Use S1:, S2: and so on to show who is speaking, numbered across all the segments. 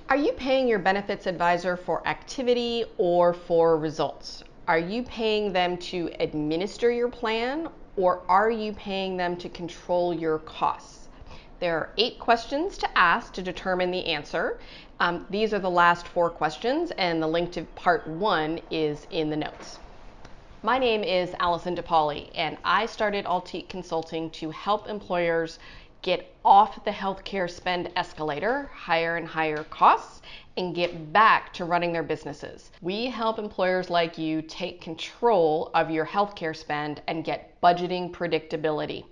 S1: Are you paying your benefits advisor for activity or for results? Are you paying them to administer your plan, or are you paying them to control your costs? There are 8 questions to ask to determine the answer. These are the last 4 questions, and the link to part 1 is in the notes. My name is Allison DePauli, and I started Altiqe Consulting to help employers get off the healthcare spend escalator, higher and higher costs, and get back to running their businesses. We help employers like you take control of your healthcare spend and get budgeting predictability.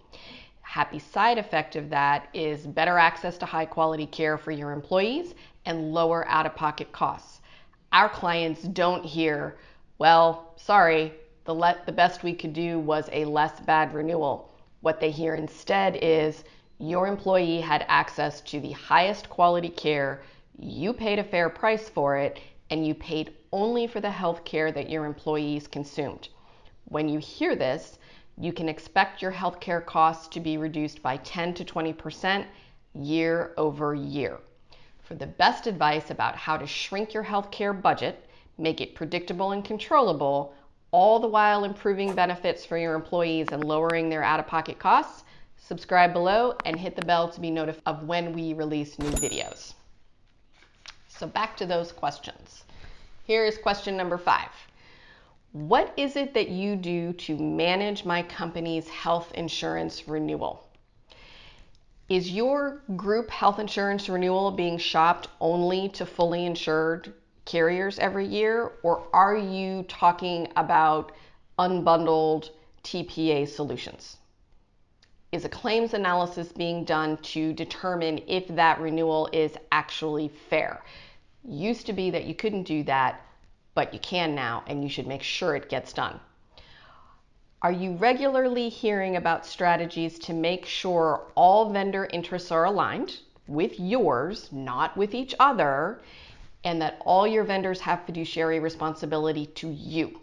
S1: Happy side effect of that is better access to high quality care for your employees and lower out-of-pocket costs. Our clients don't hear, well, sorry, the best we could do was a less bad renewal. What they hear instead is, your employee had access to the highest quality care, you paid a fair price for it, and you paid only for the health care that your employees consumed. When you hear this, you can expect your healthcare costs to be reduced by 10 to 20% year over year. For the best advice about how to shrink your healthcare budget, make it predictable and controllable, all the while improving benefits for your employees and lowering their out-of-pocket costs, subscribe below and hit the bell to be notified of when we release new videos. So back to those questions. Here is question number 5. What is it that you do to manage my company's health insurance renewal? Is your group health insurance renewal being shopped only to fully insured carriers every year, or are you talking about unbundled TPA solutions? Is a claims analysis being done to determine if that renewal is actually fair? Used to be that you couldn't do that, but you can now, and you should make sure it gets done. Are you regularly hearing about strategies to make sure all vendor interests are aligned with yours, not with each other, and that all your vendors have fiduciary responsibility to you,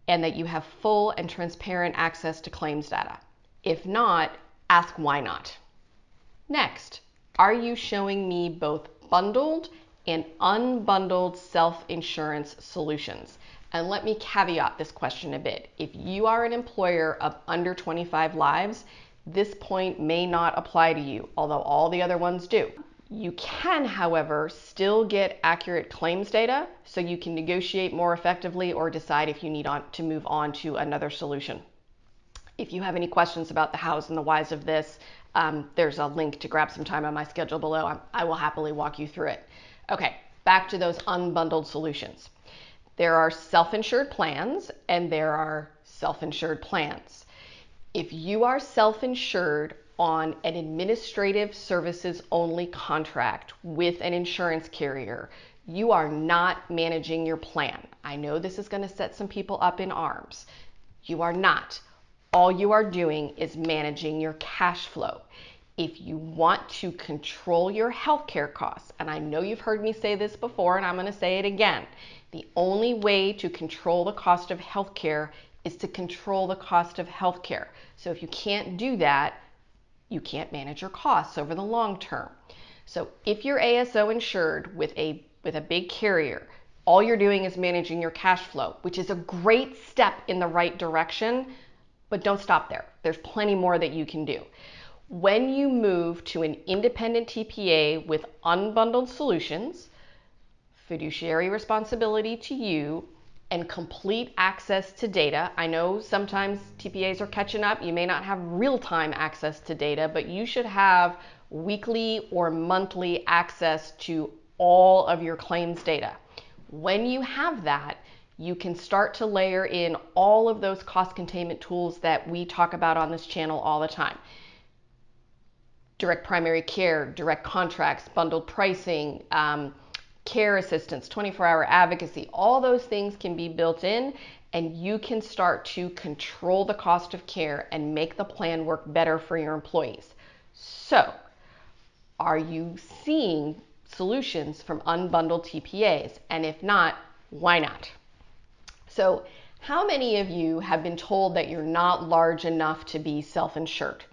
S1: and that you have full and transparent access to claims data? If not, ask why not. Next, are you showing me both bundled and unbundled self-insurance solutions? And let me caveat this question a bit. If you are an employer of under 25 lives, this point may not apply to you, although all the other ones do. You can, however, still get accurate claims data so you can negotiate more effectively or decide if you need to move on to another solution. If you have any questions about the hows and the whys of this, there's a link to grab some time on my schedule below. I will happily walk you through it. Okay, back to those unbundled solutions. There are self-insured plans and there are self-insured plans. If you are self-insured on an administrative services only contract with an insurance carrier, you are not managing your plan. I know this is going to set some people up in arms. You are not. All you are doing is managing your cash flow. If you want to control your healthcare costs, and I know you've heard me say this before and I'm going to say it again, the only way to control the cost of healthcare is to control the cost of healthcare. So if you can't do that, you can't manage your costs over the long term. So if you're ASO insured with a big carrier, all you're doing is managing your cash flow, which is a great step in the right direction, but don't stop there. There's plenty more that you can do. When you move to an independent TPA with unbundled solutions, fiduciary responsibility to you, and complete access to data. I know sometimes TPAs are catching up. You may not have real-time access to data, but you should have weekly or monthly access to all of your claims data. When you have that, you can start to layer in all of those cost containment tools that we talk about on this channel all the time. Direct primary care, direct contracts, bundled pricing, care assistance, 24-hour advocacy, all those things can be built in, and you can start to control the cost of care and make the plan work better for your employees. So, are you seeing solutions from unbundled TPAs? And if not, why not? So, how many of you have been told that you're not large enough to be self-insured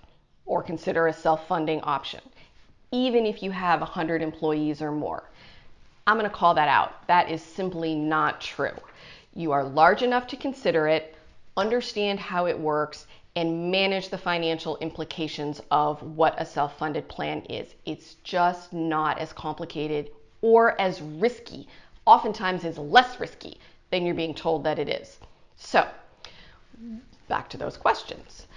S1: or consider a self-funding option? even if you have 100 employees or more. I'm going to call that out. That is simply not true. You are large enough to consider it, understand how it works, and manage the financial implications of what a self-funded plan is. It's just not as complicated or as risky. Oftentimes is less risky than you're being told that it is. So, back to those questions.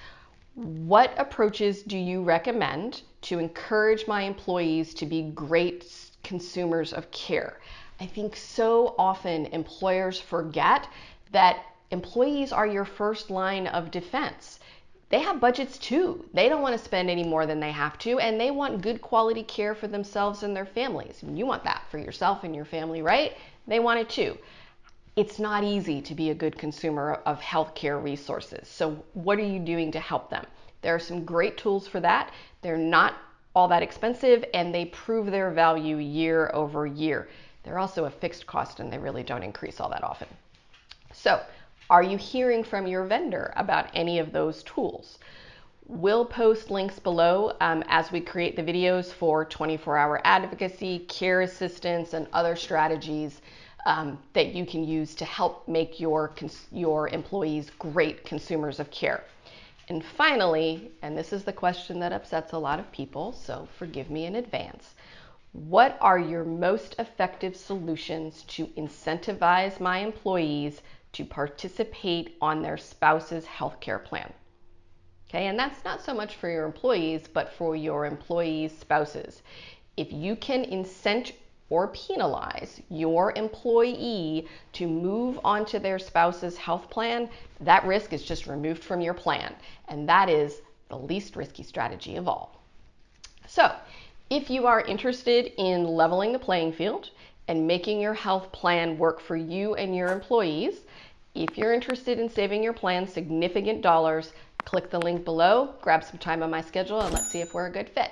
S1: What approaches do you recommend to encourage my employees to be great consumers of care? I think so often employers forget that employees are your first line of defense. They have budgets too. They don't want to spend any more than they have to, and they want good quality care for themselves and their families. You want that for yourself and your family, right? They want it too. It's not easy to be a good consumer of healthcare resources. So what are you doing to help them? There are some great tools for that. They're not all that expensive, and they prove their value year over year. They're also a fixed cost, and they really don't increase all that often. So, are you hearing from your vendor about any of those tools? We'll post links below as we create the videos for 24-hour advocacy, care assistance, and other strategies that you can use to help make your employees great consumers of care. And finally, and this is the question that upsets a lot of people, so forgive me in advance, what are your most effective solutions to incentivize my employees to participate on their spouse's healthcare plan? Okay, and that's not so much for your employees, but for your employees' spouses. If you can incent or penalize your employee to move onto their spouse's health plan, that risk is just removed from your plan. And that is the least risky strategy of all. So, if you are interested in leveling the playing field and making your health plan work for you and your employees, if you're interested in saving your plan significant dollars, click the link below, grab some time on my schedule, and let's see if we're a good fit.